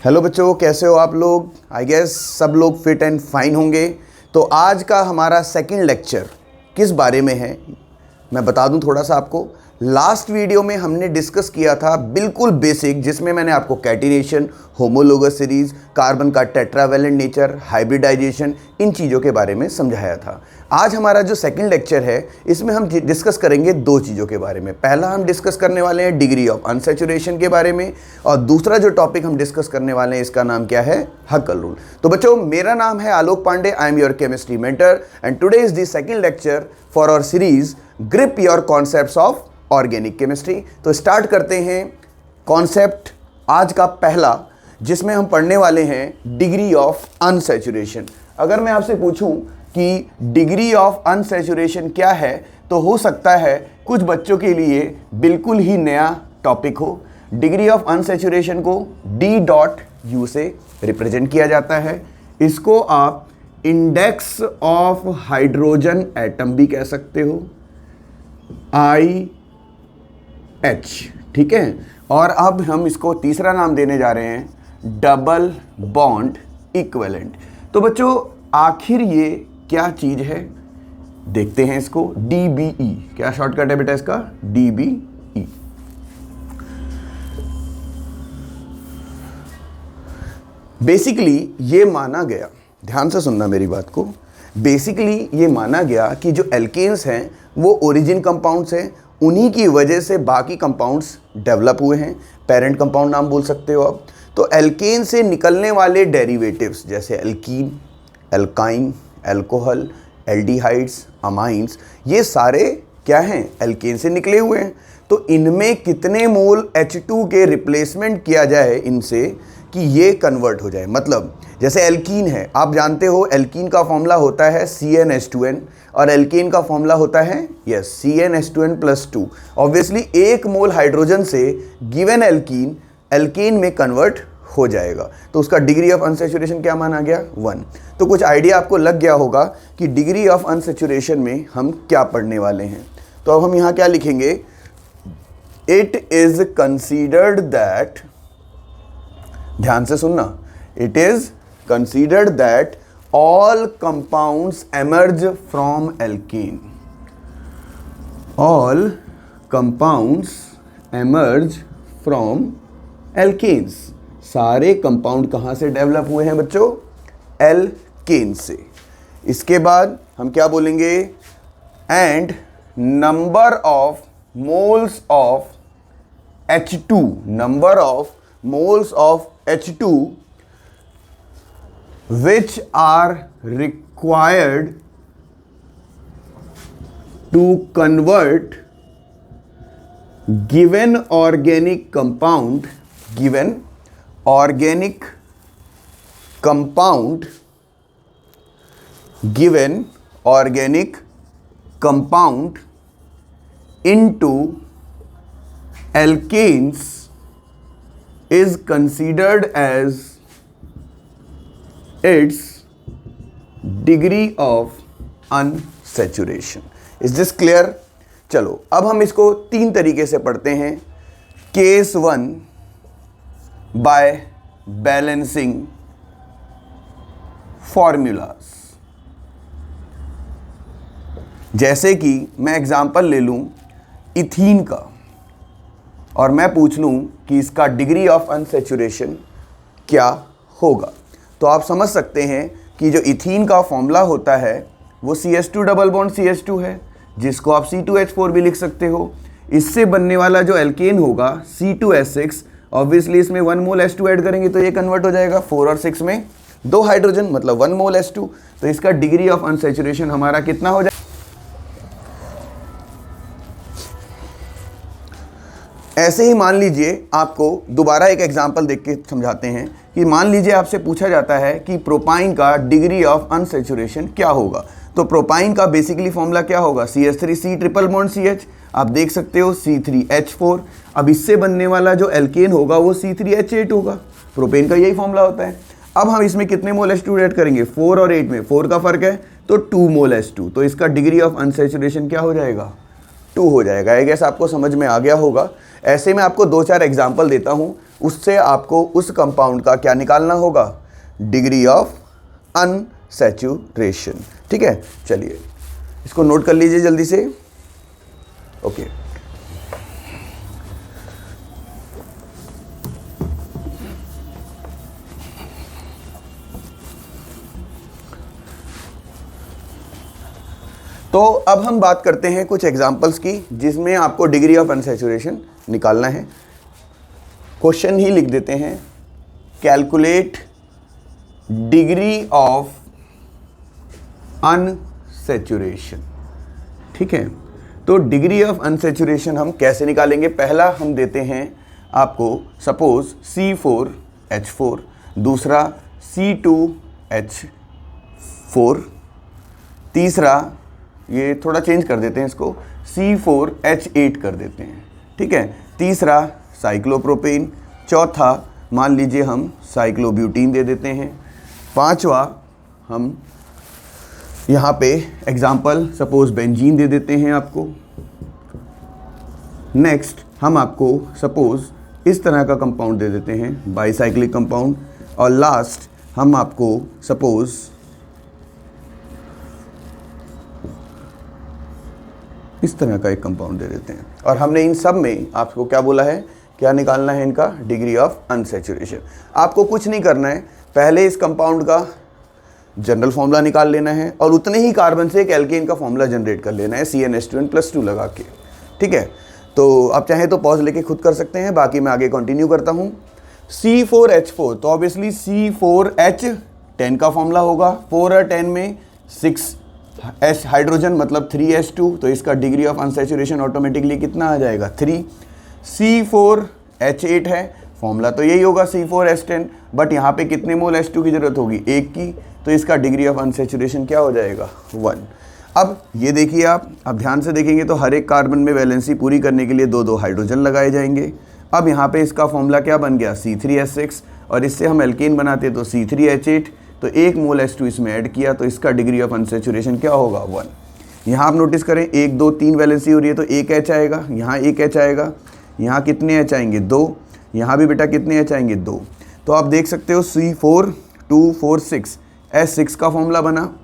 Hello बच्चों, कैसे हो आप लोग। आई गेस सब लोग फिट एंड फाइन होंगे। तो आज का हमारा सेकंड लेक्चर किस बारे में है मैं बता दूं थोड़ा सा आपको। लास्ट वीडियो में हमने डिस्कस किया था बिल्कुल बेसिक, जिसमें मैंने आपको कैटिनेशन, होमोलोगस सीरीज, कार्बन का टेट्रावैलेंट नेचर, हाइब्रिडाइजेशन, इन चीज़ों के बारे में समझाया था। आज हमारा जो सेकंड लेक्चर है इसमें हम डिस्कस करेंगे दो चीज़ों के बारे में। पहला हम डिस्कस करने वाले हैं डिग्री ऑफ अनसैचुरेशन के बारे में, और दूसरा जो टॉपिक हम डिस्कस करने वाले हैं इसका नाम क्या है, हक्कल रूल। तो बच्चों, मेरा नाम है Alok Pandey, I am your chemistry mentor and today is the second lecture for our series grip your concepts of organic chemistry. तो स्टार्ट करते हैं कॉन्सेप्ट आज का पहला, जिसमें हम पढ़ने वाले हैं डिग्री ऑफ अनसैचुरेशन। अगर मैं आपसे पूछूं कि डिग्री ऑफ अनसैचुरेशन क्या है, तो हो सकता है कुछ बच्चों के लिए बिल्कुल ही नया टॉपिक हो। डिग्री ऑफ अनसैचुरेशन को D.U से रिप्रेजेंट किया जाता है। इसको आप इंडेक्स ऑफ हाइड्रोजन एटम भी कह सकते हो, IH, ठीक है। और अब हम इसको तीसरा नाम देने जा रहे हैं डबल बॉन्ड इक्विवेलेंट। तो बच्चों, आखिर ये क्या चीज है, देखते हैं इसको। DBE क्या शॉर्टकट है बेटा इसका, DBE। बेसिकली ये माना गया, ध्यान से सुनना मेरी बात को, बेसिकली ये माना गया कि जो एल्केन्स हैं वो ओरिजिन कंपाउंड्स हैं, उन्हीं की वजह से बाकी कंपाउंड्स डेवलप हुए हैं। पेरेंट कंपाउंड नाम बोल सकते हो आप। तो एल्केन से निकलने वाले डेरिवेटिव्स जैसे alkene, alkyne, alcohol, aldehydes, amines, ये सारे क्या हैं, एल्केन से निकले हुए हैं। तो इनमें कितने मोल H2 के रिप्लेसमेंट किया जाए इनसे कि ये कन्वर्ट हो जाए। मतलब जैसे एल्कीन है, आप जानते हो एल्कीन का फॉर्मूला होता है CnH2n और एल्केन का फॉर्मूला होता है यस CnH2n+2। ऑब्वियसली एक मोल हाइड्रोजन से गिवन एल्कीन एल्केन में कन्वर्ट हो जाएगा। तो उसका डिग्री ऑफ अनसैचुरेशन क्या माना गया, 1। तो कुछ आइडिया आपको लग गया होगा कि डिग्री ऑफ अनसैचुरेशन में हम क्या पढ़ने वाले हैं। तो अब हम यहाँ क्या लिखेंगे, इट इज कंसीडर्ड दैट, ध्यान से सुनना, it is considered that all compounds emerge from alkene. All compounds emerge from alkenes. सारे कंपाउंड कहाँ से डेवलप हुए हैं बच्चों, एल्केन से। इसके बाद हम क्या बोलेंगे, and number of moles of H2, number of moles of H2 which are required to convert given organic compound into alkanes is considered as its degree of unsaturation. Is this clear? चलो अब हम इसको तीन तरीके से पढ़ते हैं। Case 1 by balancing formulas. जैसे कि मैं एग्जांपल ले लूं इथीन का और मैं पूछ लूं कि इसका डिग्री ऑफ अनसैचुरेशन क्या होगा, तो आप समझ सकते हैं कि जो इथीन का फॉर्मूला होता है वो CH2 डबल बॉन्ड CH2 है, जिसको आप C2H4 भी लिख सकते हो। इससे बनने वाला जो एल्केन होगा C2H6, ऑब्वियसली इसमें 1 मोल H2 ऐड करेंगे तो ये कन्वर्ट हो जाएगा 4 और 6 में 2 हाइड्रोजन, मतलब 1 मोल H2। तो इसका डिग्री ऑफ अनसैचुरेशन हमारा कितना हो जाएगा, ऐसे ही मान लीजिए, आपको दोबारा एक एग्जांपल देख के समझाते हैं कि मान लीजिए आपसे पूछा जाता है कि प्रोपाइन का डिग्री ऑफ अनसैचुरेशन क्या होगा। तो प्रोपाइन का बेसिकली फॉर्मूला क्या होगा, CH3C ट्रिपल बॉन्ड CH, आप देख सकते हो C3H4। अब इससे बनने वाला जो एल्केन होगा वो C3H8 होगा, प्रोपेन का यही फॉर्मूला होता है। अब हम इसमें कितने मोल H2 ऐड करेंगे, 4 और 8 में 4 का फर्क है तो 2 मोल H2। तो इसका डिग्री ऑफ अनसैचुरेशन क्या हो जाएगा, 2 हो जाएगा। आई गेस आपको समझ में आ गया होगा। ऐसे में आपको 2-4 एग्जाम्पल देता हूँ, उससे आपको उस कंपाउंड का क्या निकालना होगा, डिग्री ऑफ अनसैचुरेशन। ठीक है, चलिए इसको नोट कर लीजिए जल्दी से। ओके, तो अब हम बात करते हैं कुछ एग्जांपल्स की जिसमें आपको डिग्री ऑफ अनसैचुरेशन निकालना है। क्वेश्चन ही लिख देते हैं, कैलकुलेट डिग्री ऑफ अनसैचुरेशन। ठीक है, तो डिग्री ऑफ अनसैचुरेशन हम कैसे निकालेंगे? पहला हम देते हैं आपको सपोज C4H4, दूसरा C2H4, तीसरा ये थोड़ा चेंज कर देते हैं, इसको C4H8 कर देते हैं। ठीक है, तीसरा साइक्लोप्रोपेन, चौथा मान लीजिए हम साइक्लोब्यूटीन दे देते हैं, पांचवा हम यहाँ पे एग्जाम्पल सपोज बेंजीन दे देते हैं आपको। नेक्स्ट हम आपको सपोज इस तरह का कंपाउंड दे देते हैं, बाईसाइक्लिक कंपाउंड। और लास्ट हम आपको सपोज इस तरह का एक कंपाउंड दे देते हैं। और हमने इन सब में आपको क्या बोला है, क्या निकालना है, इनका डिग्री ऑफ अनसैचुरेशन। आपको कुछ नहीं करना है, पहले इस कंपाउंड का जनरल फॉर्मूला निकाल लेना है और उतने ही कार्बन से एक एल्केन का फॉर्मूला जनरेट कर लेना है CnH2n+2 लगा के। ठीक है, तो आप चाहें तो पॉज लेके खुद कर सकते हैं, बाकी मैं आगे कंटिन्यू करता हूँ। C4H4, तो ऑब्वियसली C4H10 का फॉर्मूला होगा, 4 और 10 में 6 हाइड्रोजन मतलब 3H2, तो इसका डिग्री ऑफ अनसैचुरेशन ऑटोमेटिकली कितना आ जाएगा, 3। C4H8 है, फॉर्मूला तो यही होगा C4H10, बट यहाँ पे कितने मोल H2 की जरूरत होगी, 1 की, तो इसका डिग्री ऑफ अनसैचुरेशन क्या हो जाएगा, 1। अब ये देखिए आप, अब ध्यान से देखेंगे तो हर एक कार्बन में वैलेंसी पूरी करने के लिए 2-2 हाइड्रोजन लगाए जाएंगे। अब यहाँ पे इसका फॉर्मूला क्या बन गया, C3H6, और इससे हम एल्केन बनाते तो C3H8, तो 1 मोल H2 इसमें ऐड किया, तो इसका डिग्री ऑफ अनसैचुरेशन क्या होगा, 1। यहाँ आप नोटिस करें 1 2 3 वैलेंसी हो रही है तो 1 H आएगा, यहाँ 1 H आएगा, यहाँ कितने H आएंगे, 2, यहाँ भी बेटा कितने H आएंगे, 2। तो आप देख सकते हो C4 H6 का फॉर्मूला बना,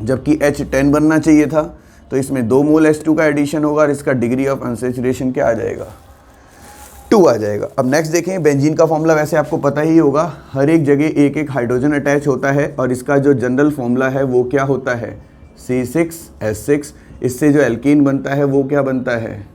जबकि H10 बनना चाहिए था, तो इसमें 2 मोल H2 का एडिशन होगा और इसका डिग्री ऑफ अनसैचुरेशन क्या आ जाएगा, 2 आ जाएगा। अब नेक्स्ट देखें, बेंजीन का फॉर्मूला वैसे आपको पता ही होगा, हर एक जगह एक एक हाइड्रोजन अटैच होता है और इसका जो जनरल फॉर्मूला है वो क्या होता है, C6H6। इससे जो एल्कीन बनता है वो क्या बनता है,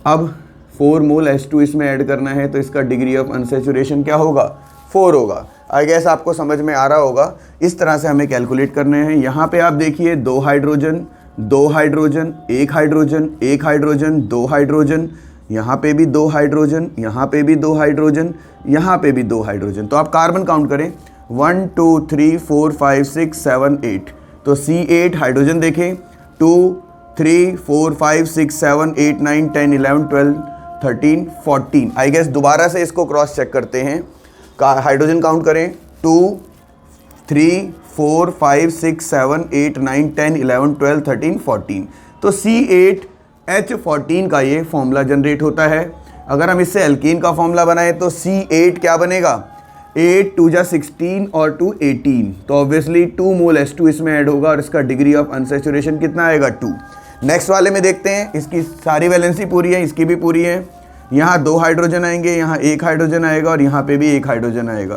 अब 4 मोल H2 इसमें ऐड करना है, तो इसका डिग्री ऑफ अनसैचुरेशन क्या होगा, 4 होगा। आई गेस आपको समझ में आ रहा होगा, इस तरह से हमें कैलकुलेट करने हैं। यहाँ पे आप देखिए 2 hydrogen 2 hydrogen 1 hydrogen 1 hydrogen 2 hydrogen, यहाँ पे भी 2 हाइड्रोजन, यहाँ पे भी 2 हाइड्रोजन, यहाँ पे भी 2 हाइड्रोजन। तो आप कार्बन काउंट करें, 1 2 3 4 5 6 7 8, तो C8 हाइड्रोजन देखें, 2 3 4 5 6 7 8 9 10 11 12 13 14। आई गेस दोबारा से इसको क्रॉस चेक करते हैं, हाइड्रोजन काउंट करें, 2 3 4 5 6 7 8 9 10 11 12 13 14, तो C8H14 का ये फॉर्मूला जनरेट होता है। अगर हम इससे एल्कीन का फॉर्मूला बनाएं तो C8 क्या बनेगा, 8 2 जा 16 और 2 18, तो ऑब्वियसली 2 मोल H2 इसमें ऐड होगा और इसका डिग्री ऑफ अनसैचुरेशन कितना आएगा, 2। नेक्स्ट वाले में देखते हैं, इसकी सारी वैलेंसी पूरी है, इसकी भी पूरी है। यहाँ 2 हाइड्रोजन आएंगे, यहाँ 1 हाइड्रोजन आएगा और यहाँ पे भी 1 हाइड्रोजन आएगा।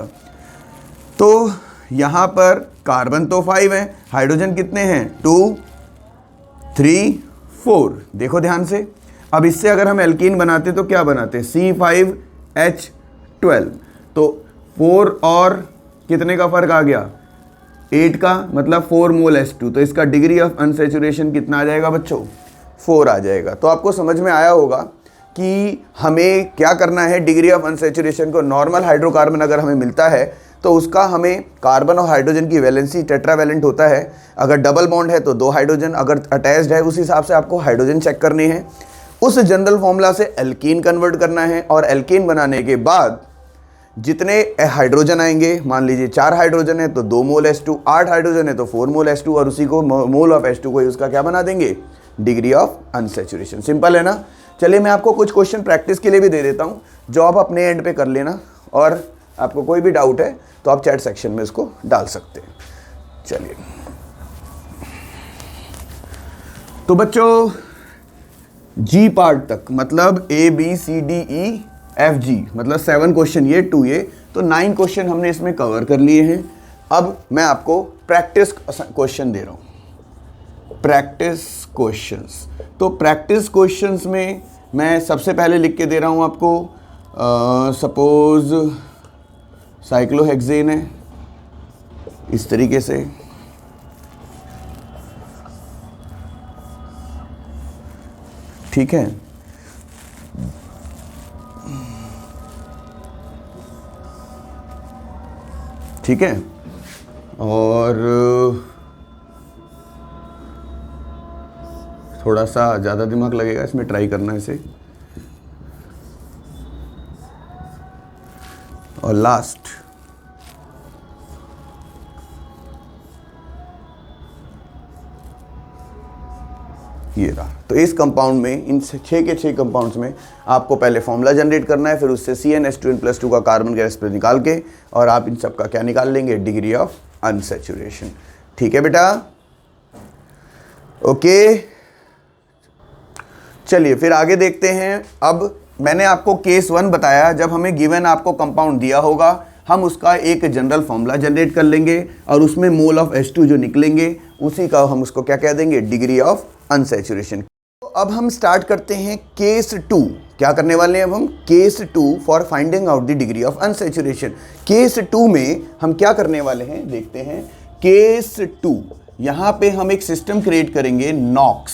तो यहाँ पर कार्बन तो 5 है, हाइड्रोजन कितने हैं, 2 3 4। देखो ध्यान से, अब इससे अगर हम एल्कीन बनाते तो क्या बनाते, C5H12, तो 4 और कितने का फर्क आ गया, 8 का, मतलब 4 मोल H2, तो इसका डिग्री ऑफ अनसैचुरेशन कितना आ जाएगा बच्चों, 4 आ जाएगा। तो आपको समझ में आया होगा कि हमें क्या करना है, डिग्री ऑफ अनसैचुरेशन को, नॉर्मल हाइड्रोकार्बन अगर हमें मिलता है तो उसका हमें कार्बन और हाइड्रोजन की वैलेंसी टेट्रावैलेंट होता है। अगर डबल बॉन्ड है तो 2 हाइड्रोजन, अगर अटैच्ड है उस हिसाब से आपको हाइड्रोजन चेक करने हैं। उस जनरल फॉर्मूला से एल्कीन कन्वर्ट करना है और एल्कीन बनाने के बाद जितने हाइड्रोजन आएंगे, मान लीजिए 4 हाइड्रोजन है तो 2 मोल H2, 8 हाइड्रोजन है तो 4 मोल H2, और उसी को मोल ऑफ H2 को उसका क्या बना देंगे, डिग्री ऑफ अनसैचुरेशन। सिंपल है ना। चलिए मैं आपको कुछ क्वेश्चन प्रैक्टिस के लिए भी दे देता हूँ, जो आप अपने एंड पे कर लेना, और आपको कोई भी डाउट है तो आप चैट सेक्शन में इसको डाल सकते हैं। चलिए तो बच्चों जी पार्ट तक, मतलब ABCDEFG, मतलब 7 क्वेश्चन ये 2 ये, तो 9 क्वेश्चन हमने इसमें कवर कर लिए हैं। अब मैं आपको प्रैक्टिस क्वेश्चन दे रहा हूँ, प्रैक्टिस क्वेश्चंस। तो प्रैक्टिस क्वेश्चंस में मैं सबसे पहले लिख के दे रहा हूँ आपको, सपोज साइक्लोहेक्सेन है, इस तरीके से, ठीक है। ठीक है, और थोड़ा सा ज़्यादा दिमाग लगेगा इसमें, ट्राई करना इसे। और लास्ट ये रहा। तो इस कंपाउंड में, इन 6 के 6 कंपाउंड्स में आपको पहले फॉर्मूला जनरेट करना है, फिर उससे CnH2n+2 का कार्बन गैस पर निकाल के, और आप इन सब का क्या निकाल लेंगे, डिग्री ऑफ अनसैचुरेशन। ठीक है बेटा, ओके। चलिए फिर आगे देखते हैं। अब मैंने आपको केस 1 बताया, जब हमें गिवन आपको कंपाउंड दिया होगा, हम उसका एक जनरल फॉर्मूला जनरेट कर लेंगे, और उसमें मोल ऑफ H2 जो निकलेंगे उसी का हम उसको क्या कह देंगे, डिग्री ऑफ अनसैचुरेशन। तो अब हम स्टार्ट करते हैं केस 2। क्या करने वाले हैं अब हम, case 2 for finding out the degree of unsaturation. Case 2 में हम क्या करने वाले हैं, देखते हैं। केस 2, यहां पे हम एक सिस्टम क्रिएट करेंगे, नॉक्स,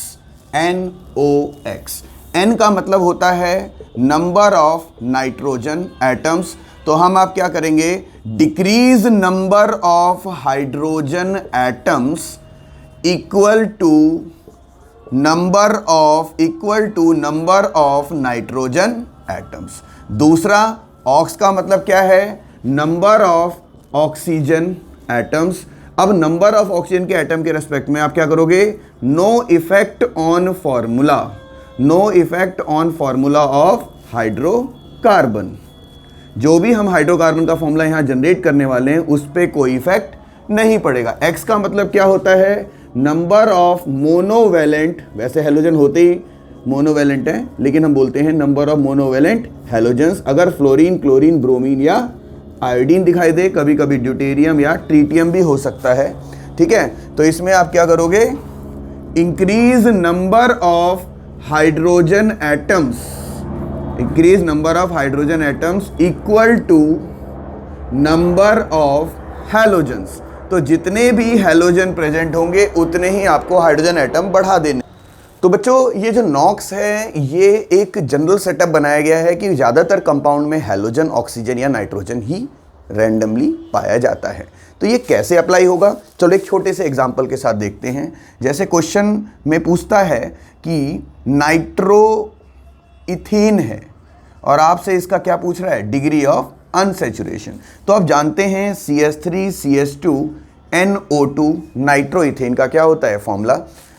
NOx। N का मतलब होता है नंबर ऑफ नाइट्रोजन एटम्स, तो हम आप क्या करेंगे, decrease number of hydrogen atoms equal to number of nitrogen atoms. दूसरा, ऑक्स का मतलब क्या है, नंबर ऑफ ऑक्सीजन एटम्स। अब नंबर ऑफ ऑक्सीजन के एटम के रेस्पेक्ट में आप क्या करोगे, no effect on formula of hydrocarbon. जो भी हम हाइड्रोकार्बन का फॉर्मूला यहां जनरेट करने वाले हैं उस पर कोई इफेक्ट नहीं पड़ेगा। एक्स का मतलब क्या होता है, नंबर ऑफ मोनोवेलेंट, वैसे हेलोजन होते ही मोनोवेलेंट है, लेकिन हम बोलते हैं नंबर ऑफ मोनोवेलेंट हेलोजेंस। अगर फ्लोरीन, क्लोरीन, ब्रोमीन या आयोडीन दिखाई दे, कभी कभी ड्यूटेरियम या ट्रीटियम भी हो सकता है। ठीक है, तो इसमें आप क्या करोगे, increase number of hydrogen atoms equal to number of halogens. तो जितने भी हैलोजन प्रेजेंट होंगे उतने ही आपको हाइड्रोजन एटम बढ़ा देने। तो बच्चों ये जो नॉक्स है, ये एक जनरल सेटअप बनाया गया है कि ज़्यादातर कंपाउंड में हैलोजन, ऑक्सीजन या नाइट्रोजन ही रैंडमली पाया जाता है। तो ये कैसे अप्लाई होगा, चलो एक छोटे से एग्जांपल के साथ देखते हैं। जैसे क्वेश्चन में पूछता है कि नाइट्रो इथीन है, और आपसे इसका क्या पूछ रहा है, डिग्री ऑफ अनसैचुरेशन। तो आप जानते हैं CH3CH2NO2 नाइट्रोइथेन का क्या होता है फॉर्मूला।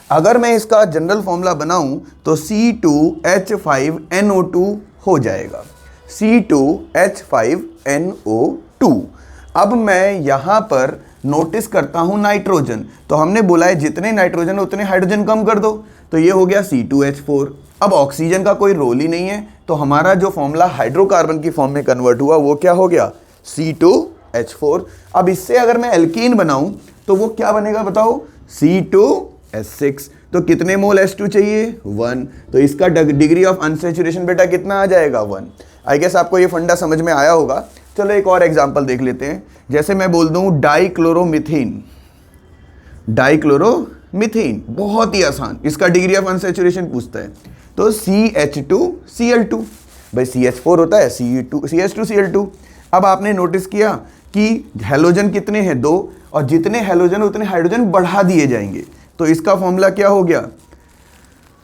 अगर मैं इसका जनरल फॉर्मूला बनाऊं तो C2H5NO2 हो जाएगा, C2H5NO2। अब मैं यहां पर नोटिस करता हूं नाइट्रोजन, तो हमने बोला है जितने नाइट्रोजन उतने हाइड्रोजन कम कर दो, तो ये हो गया C2H4। अब ऑक्सीजन का कोई रोल ही नहीं है, तो हमारा जो फॉर्मूला हाइड्रोकार्बन की फॉर्म में कन्वर्ट हुआ वो क्या हो गया, C2H4। अब इससे अगर मैं एल्कीन बनाऊं तो वो क्या बनेगा बताओ, C2H6। तो कितने मोल H2 चाहिए, 1। तो इसका डिग्री ऑफ अनसैचुरेशन बेटा कितना आ जाएगा, 1। आई गेस आपको ये फंडा समझ में आया होगा। चलो एक और एग्जांपल देख लेते हैं। जैसे मैं बोल दूं डाइक्लोरोमीथेन, बहुत ही आसान, इसका डिग्री ऑफ अनसैचुरेशन पूछता है। तो CH2Cl2, भाई CH4 होता है, CH2Cl2। अब आपने नोटिस किया कि हैलोजन कितने हैं, 2, और जितने हैलोजन उतने हाइड्रोजन बढ़ा दिए जाएंगे। तो इसका फॉर्मूला क्या हो गया,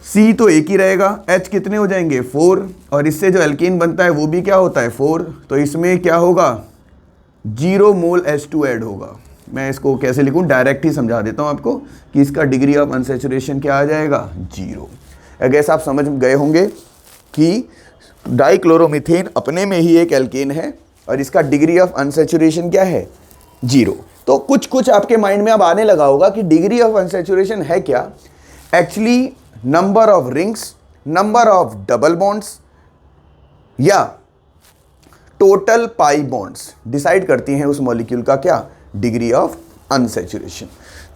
C तो एक ही रहेगा, H कितने हो जाएंगे, 4, और इससे जो एल्कीन बनता है वो भी क्या होता है, 4। तो इसमें क्या होगा, 0 मोल H2 ऐड होगा। मैं इसको कैसे लिखूं, डायरेक्ट ही समझा देता हूं आपको कि इसका डिग्री ऑफ अनसैचुरेशन क्या आ जाएगा, 0। आई गेस आप समझ गए होंगे। कि डाइक्लोरोमीथेन अपने में ही एक एल्केन है और इसका डिग्री ऑफ अनसैचुरेशन क्या है, 0। तो कुछ कुछ आपके माइंड में अब आने लगा होगा कि डिग्री ऑफ अनसैचुरेशन है क्या। Actually number of rings, number of double bonds या टोटल पाई बॉन्ड्स डिसाइड करती हैं उस मॉलिक्यूल का क्या, डिग्री ऑफ अनसैचुरेशन।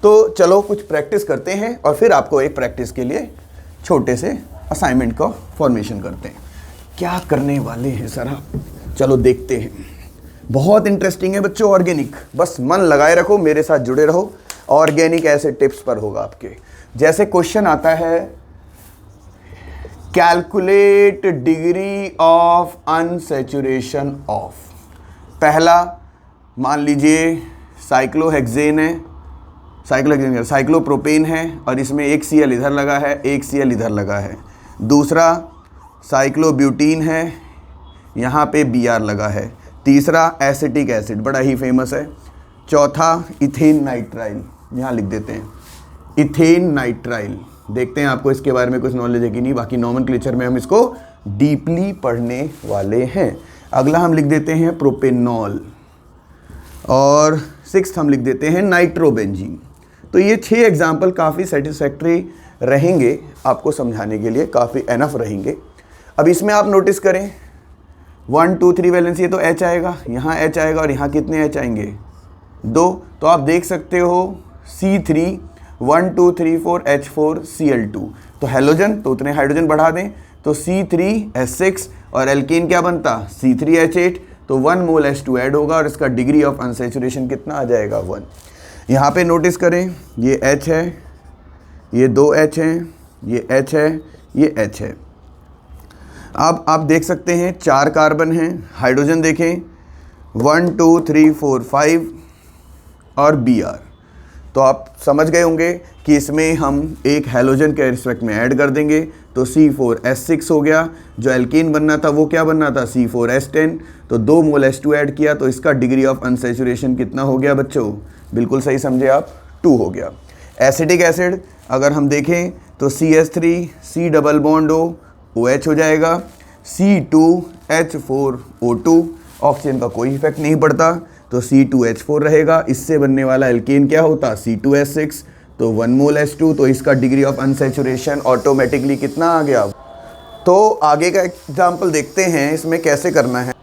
तो चलो कुछ प्रैक्टिस करते हैं और फिर आपको एक प्रैक्टिस के लिए छोटे से असाइनमेंट का फॉर्मेशन करते हैं। क्या करने वाले हैं सर, चलो देखते हैं। बहुत इंटरेस्टिंग है बच्चों ऑर्गेनिक, बस मन लगाए रखो, मेरे साथ जुड़े रहो। ऑर्गेनिक ऐसे टिप्स पर होगा आपके। जैसे क्वेश्चन आता है calculate degree of unsaturation of, पहला मान लीजिए साइक्लोहेक्सेन है, साइक्लोप्रोपेन है और इसमें एक Cl इधर लगा है, एक Cl इधर लगा है। दूसरा साइक्लोब्यूटीन है, यहाँ पे Br लगा है। तीसरा एसिटिक एसिड, बड़ा ही फेमस है। चौथा इथेन नाइट्राइल, यहाँ लिख देते हैं इथेन नाइट्राइल। देखते हैं आपको इसके बारे में कुछ नॉलेज है कि नहीं, बाकी नॉमेनक्लेचर में हम इसको डीपली पढ़ने वाले हैं। अगला हम लिख देते हैं प्रोपेनॉल और सिक्स्थ हम लिख देते हैं नाइट्रोबेंजीन। तो ये 6 एग्जाम्पल काफ़ी सेटिस्फैक्ट्री रहेंगे, आपको समझाने के लिए काफ़ी एनफ रहेंगे। अब इसमें आप नोटिस करें 1 2 3 वैलेंस, ये तो H आएगा, यहाँ H आएगा और यहाँ कितने H आएंगे, 2। तो आप देख सकते हो C3 1 2 3 4 H4 Cl2, तो हैलोजन तो उतने हाइड्रोजन बढ़ा दें तो C3H6 और एल्केन क्या बनता C3H8, तो 1 मोल H2 ऐड होगा और इसका डिग्री ऑफ अनसैचुरेशन कितना आ जाएगा 1। यहाँ पे नोटिस करें ये H है, ये 2 H हैं, ये H है, ये H है। अब आप देख सकते हैं 4 कार्बन हैं, हाइड्रोजन देखें 1 2 3 4 5 और Br। तो आप समझ गए होंगे कि इसमें हम एक हैलोजन के रिस्पेक्ट में ऐड कर देंगे तो C4H6 हो गया। जो एल्कीन बनना था वो क्या बनना था C4H10, तो 2 मोल H2 ऐड किया तो इसका डिग्री ऑफ अनसैचुरेशन कितना हो गया बच्चों, बिल्कुल सही समझे आप, 2 हो गया। एसिटिक एसिड अगर हम देखें तो CH3 C double bond O OH हो जाएगा, C2H4O2, ऑक्सीजन का कोई इफेक्ट नहीं पड़ता तो C2H4 रहेगा। इससे बनने वाला एल्केन क्या होता C2H6, तो 1 मोल H2, तो इसका डिग्री ऑफ अनसैचुरेशन ऑटोमेटिकली कितना आ गया। तो आगे का एग्जाम्पल देखते हैं इसमें कैसे करना है।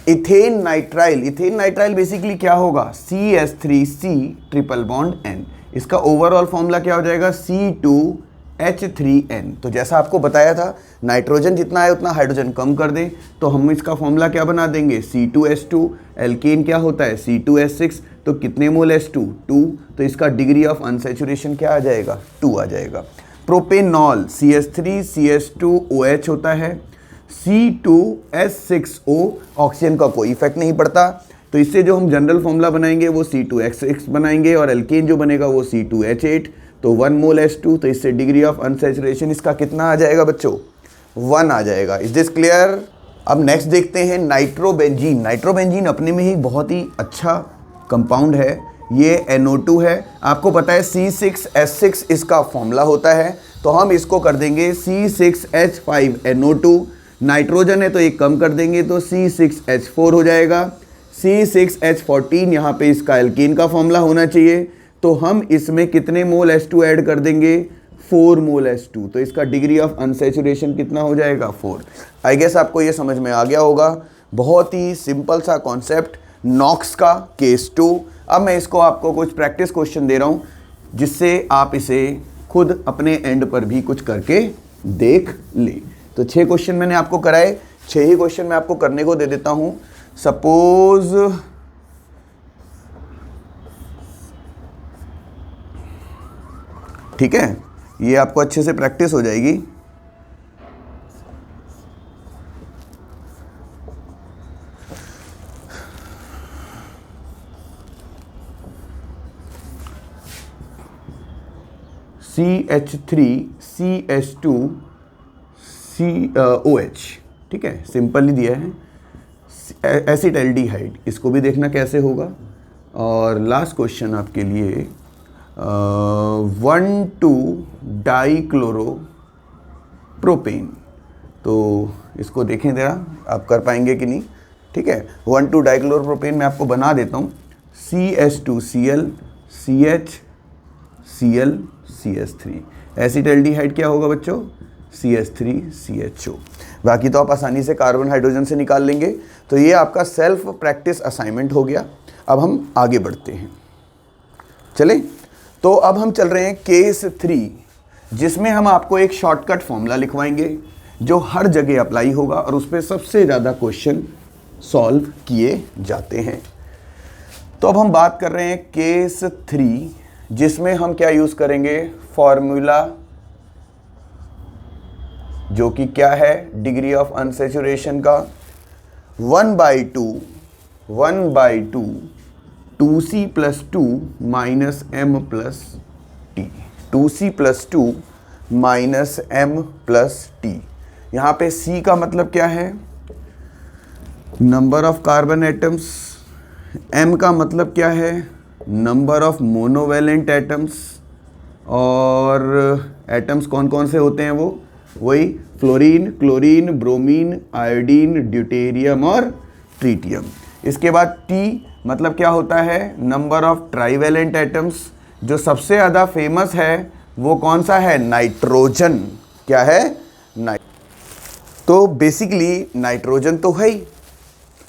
Ethane nitrile, ethane nitrile basically क्या होगा CH3C ट्रिपल बॉन्ड N, इसका ओवरऑल फॉर्मूला क्या हो जाएगा C2H3N। तो जैसा आपको बताया था नाइट्रोजन जितना है उतना हाइड्रोजन कम कर दें तो हम इसका फॉर्मूला क्या बना देंगे C2H2, एल्केन क्या होता है C2H6, तो कितने मोल H2 2, तो इसका डिग्री ऑफ अनसैचुरेशन क्या आ जाएगा 2 आ जाएगा। प्रोपेनॉल CH3CH2OH होता है, C2H6O, ऑक्सीजन का कोई इफेक्ट नहीं पड़ता तो इससे जो हम जनरल फॉर्मूला बनाएंगे वो C2H6 बनाएंगे और एल्केन जो बनेगा वो C2H8, तो 1 मोल H2, तो इससे डिग्री ऑफ अनसैचुरेशन इसका कितना आ जाएगा बच्चों 1 आ जाएगा। Is this clear. अब नेक्स्ट देखते हैं नाइट्रोबेंजीन। नाइट्रोबेंजीन अपने में ही बहुत ही अच्छा कंपाउंड है, ये NO2 है। आपको पता है C6H6 इसका फॉर्मूला होता है तो हम इसको कर देंगे C6H5NO2, नाइट्रोजन है तो एक कम कर देंगे तो C6H4 हो जाएगा। C6H14 यहाँ पे इसका एल्कीन का फॉर्मूला होना चाहिए तो हम इसमें कितने मोल H2 ऐड कर देंगे 4 मोल H2, तो इसका डिग्री ऑफ अनसैचुरेशन कितना हो जाएगा 4। आई गेस आपको ये समझ में आ गया होगा, बहुत ही सिंपल सा कॉन्सेप्ट नॉक्स का केस 2। अब मैं इसको आपको कुछ प्रैक्टिस क्वेश्चन दे रहा हूँ जिससे आप इसे खुद अपने एंड पर भी कुछ करके देख ले। तो 6 क्वेश्चन मैंने आपको कराए, 6 ही क्वेश्चन मैं आपको करने को दे देता हूँ। सपोज ठीक है, ये आपको अच्छे से प्रैक्टिस हो जाएगी। CH3CH2COH, ठीक है, सिंपल ही दिया है। एसिटाल्डिहाइड, इसको भी देखना कैसे होगा। और लास्ट क्वेश्चन आपके लिए 1,2-डाइक्लोरोप्रोपेन, तो इसको देखें ज़रा आप कर पाएंगे कि नहीं। ठीक है, 1,2 डाइक्लोरोप्रोपेन मैं आपको बना देता हूँ, CH2Cl CH Cl CH3। Acetaldehyde क्या होगा बच्चों, CH3CHO। बाकी तो आप आसानी से कार्बन हाइड्रोजन से निकाल लेंगे। तो ये आपका सेल्फ प्रैक्टिस असाइनमेंट हो गया। अब हम आगे बढ़ते हैं, चलें। तो अब हम चल रहे हैं केस 3, जिसमें हम आपको एक शॉर्टकट फॉर्मूला लिखवाएंगे जो हर जगह अप्लाई होगा और उस पर सबसे ज़्यादा क्वेश्चन सॉल्व किए जाते हैं। तो अब हम बात कर रहे हैं केस 3, जिसमें हम क्या यूज़ करेंगे, फॉर्मूला जो कि क्या है, डिग्री ऑफ अनसैचुरेशन का 1/2 2C + 2 - m + t, 2C + 2 - m + t। यहाँ पे C का मतलब क्या है, number of carbon atoms, M का मतलब क्या है, नंबर ऑफ मोनोवैलेंट एटम्स, और एटम्स कौन कौन से होते हैं वो, वही fluorine, chlorine, bromine, iodine, deuterium और ट्रीटियम। इसके बाद T मतलब क्या होता है, नंबर ऑफ ट्राइवेलेंट एटम्स। जो सबसे ज़्यादा फेमस है वो कौन सा है, नाइट्रोजन। क्या है, तो बेसिकली नाइट्रोजन तो है ही।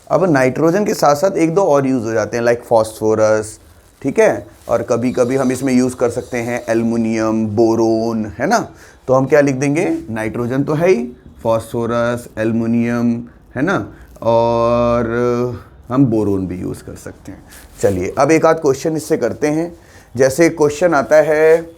अब नाइट्रोजन के साथ साथ एक दो और यूज़ हो जाते हैं, लाइक फॉस्फोरस, ठीक है, और कभी कभी हम इसमें यूज़ कर सकते हैं एल्युमिनियम, बोरोन, है ना। तो हम क्या लिख देंगे, नाइट्रोजन तो है ही, फॉस्फोरस, एल्युमिनियम, है ना, और हम बोरोन भी यूज़ कर सकते हैं। चलिए अब एक आध क्वेश्चन इससे करते हैं। जैसे क्वेश्चन आता है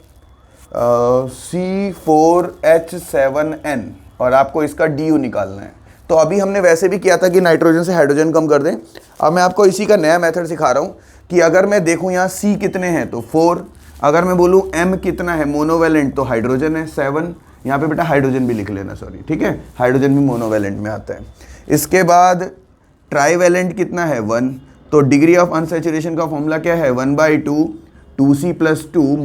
C4H7N और आपको इसका DU निकालना है। तो अभी हमने वैसे भी किया था कि नाइट्रोजन से हाइड्रोजन कम कर दें। अब मैं आपको इसी का नया मेथड सिखा रहा हूँ कि अगर मैं देखूँ यहाँ C कितने हैं तो 4, अगर मैं बोलूँ M कितना है मोनोवैलेंट तो हाइड्रोजन है 7, यहाँ पे बेटा हाइड्रोजन भी लिख लेना, सॉरी, ठीक है, हाइड्रोजन भी मोनोवैलेंट में आता है। इसके बाद ट्राईवैलेंट कितना है 1, तो डिग्री ऑफ अनसैचुरेशन का फॉर्मूला क्या है 1/2 2C + 2 -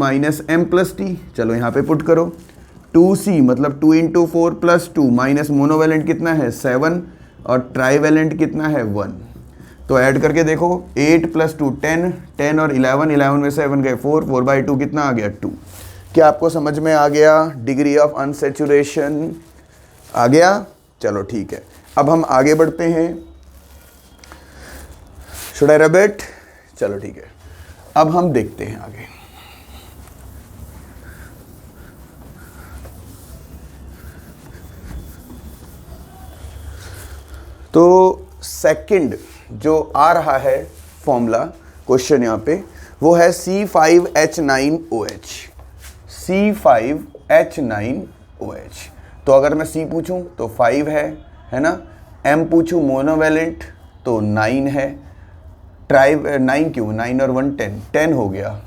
m + t। चलो यहाँ पे पुट करो, 2C मतलब 2 × 4 + 2 माइनस मोनोवैलेंट कितना है 7 और ट्राईवैलेंट कितना है 1। तो ऐड करके देखो 8 + 2 10, 10 और 11, 11 में 7 गए 4, 4/2 कितना आ गया 2। क्या आपको समझ में आ गया, डिग्री ऑफ अनसैचुरेशन आ गया। चलो ठीक है, अब हम आगे बढ़ते हैं। शुड आई रब इट, चलो ठीक है, अब हम देखते हैं आगे। तो सेकंड जो आ रहा है फॉर्मूला क्वेश्चन यहाँ पे, वो है C5H9OH, C5H9OH। तो अगर मैं C पूछूं तो 5 है ना, M पूछूं मोनोवैलेंट तो 9 है, 9 क्यों, 9 और 1 10, 10 हो गया।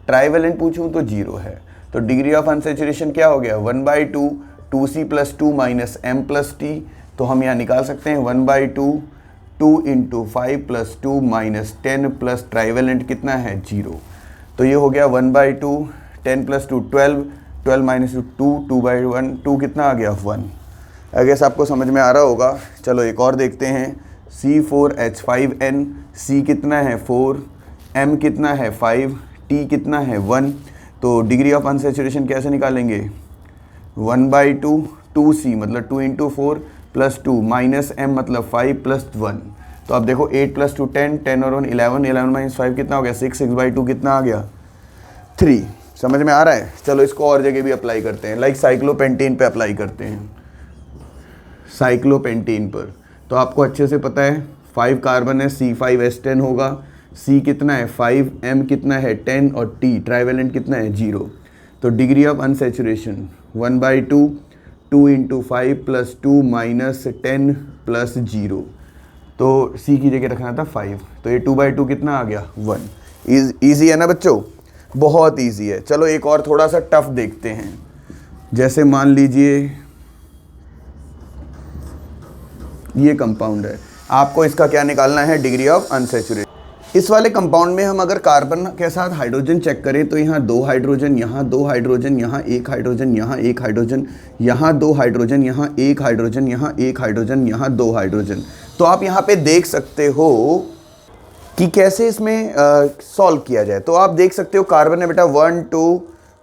ट्राईवैलेंट पूछूं तो 0 है। तो डिग्री ऑफ अनसैचुरेशन क्या हो गया 1/2 2C + 2 - m + t। तो हम यहाँ निकाल सकते हैं 1/2 2 × 5 + 2 - 10 प्लस ट्राईवैलेंट कितना है 0। तो ये हो गया 1/2 10 + 2 12, 12 - 2 2/1, 2 कितना आ गया 1। आई गेस आपको समझ में आ रहा होगा। चलो एक और देखते हैं, C4H5N, C कितना है 4, M कितना है 5, T कितना है 1। तो डिग्री ऑफ अनसैचुरेशन कैसे निकालेंगे 1/2 2C मतलब 2 × 4 + 2 - m मतलब 5 + 1। तो अब देखो 8 + 2 10, 10 और 1 11, 11 - 5 कितना हो गया 6, 6/2 कितना आ गया 3। समझ में आ रहा है। चलो इसको और जगह भी अप्लाई करते हैं, लाइक साइक्लोपेंटेन पे अप्लाई करते हैं। साइक्लोपेंटेन पर तो आपको अच्छे से पता है 5 कार्बन है, C5H10 होगा, C कितना है 5, M कितना है 10 और T ट्राईवैलेंट कितना है 0। तो डिग्री ऑफ अनसैचुरेशन 1/2 2 × 5 + 2 - 10 + 0। तो C की जगह रखना था 5, तो ये 2/2 कितना आ गया 1। ईजी है ना बच्चों, बहुत ईजी है। चलो एक और थोड़ा सा टफ देखते हैं। जैसे मान लीजिए ये कंपाउंड है, आपको इसका क्या निकालना है डिग्री ऑफ अनसैचुरेशन। इस वाले कंपाउंड में हम अगर कार्बन के साथ हाइड्रोजन चेक करें तो यहाँ 2 हाइड्रोजन, यहाँ 2 हाइड्रोजन, यहाँ 1 हाइड्रोजन, यहाँ 1 हाइड्रोजन, यहाँ 2 हाइड्रोजन, यहाँ 1 हाइड्रोजन, यहाँ 1 हाइड्रोजन, यहाँ 2 हाइड्रोजन। तो आप यहाँ पे देख सकते हो कि कैसे इसमें सॉल्व किया जाए। तो आप देख सकते हो कार्बन है बेटा 1 2,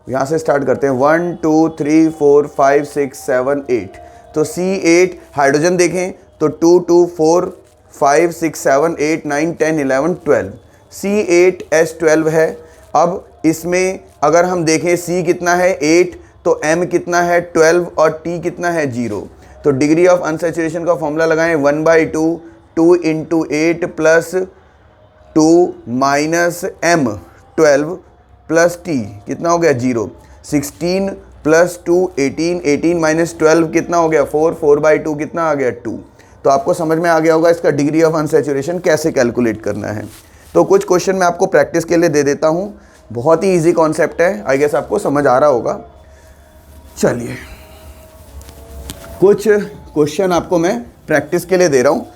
यहाँ से स्टार्ट करते हैं 1 2 3 4 5 6 7 8। तो C8 हाइड्रोजन देखें तो 2 2 4 5 6 7 8 9 10 11 12, C8H12 है। अब इसमें अगर हम देखें C कितना है 8, तो M कितना है 12 और T कितना है 0। तो डिग्री ऑफ अनसैचुरेशन का फॉर्मूला लगाएं 1/2 2 × 8 plus 2 minus M12 plus T कितना हो गया 0। 16 प्लस 2 18, 18 माइनस 12 कितना हो गया 4, 4/2 कितना आ गया 2। तो आपको समझ में आ गया होगा इसका डिग्री ऑफ अनसैचुरेशन कैसे कैलकुलेट करना है। तो कुछ क्वेश्चन मैं आपको प्रैक्टिस के लिए दे देता हूँ, बहुत ही इजी कॉन्सेप्ट है, आई गेस आपको समझ आ रहा होगा। चलिए कुछ क्वेश्चन आपको मैं प्रैक्टिस के लिए दे रहा हूँ।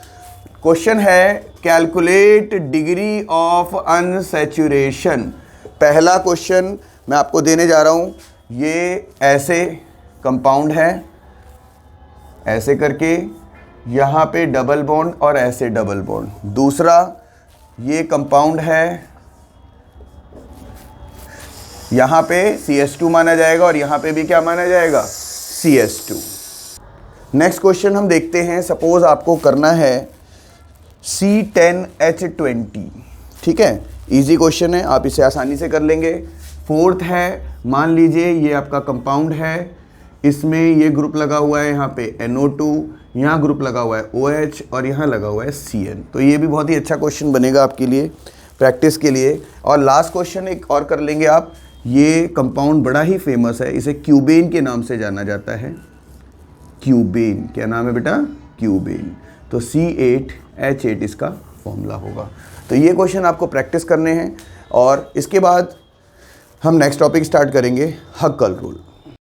क्वेश्चन है कैलकुलेट डिग्री ऑफ अनसैचुरेशन। पहला क्वेश्चन मैं आपको देने जा रहा हूँ, ये ऐसे कंपाउंड है, ऐसे करके यहाँ पे डबल बॉन्ड और ऐसे डबल बॉन्ड। दूसरा ये कंपाउंड है, यहाँ पे CH2 माना जाएगा और यहाँ पे भी क्या माना जाएगा CH2। नेक्स्ट क्वेश्चन हम देखते हैं, सपोज आपको करना है C10H20, ठीक है, इजी क्वेश्चन है, आप इसे आसानी से कर लेंगे। फोर्थ है, मान लीजिए ये आपका कंपाउंड है, इसमें ये ग्रुप लगा हुआ है यहाँ पे NO2, यहाँ ग्रुप लगा हुआ है OH और यहाँ लगा हुआ है CN। तो ये भी बहुत ही अच्छा क्वेश्चन बनेगा आपके लिए प्रैक्टिस के लिए। और लास्ट क्वेश्चन एक और कर लेंगे आप, ये कंपाउंड बड़ा ही फेमस है, इसे क्यूबेन के नाम से जाना जाता है। क्यूबेन, क्या नाम है बेटा क्यूबेन। तो C8H8 इसका फॉर्मूला होगा। तो ये क्वेश्चन आपको प्रैक्टिस करने हैं और इसके बाद हम नेक्स्ट टॉपिक स्टार्ट करेंगे, हक्कल रूल।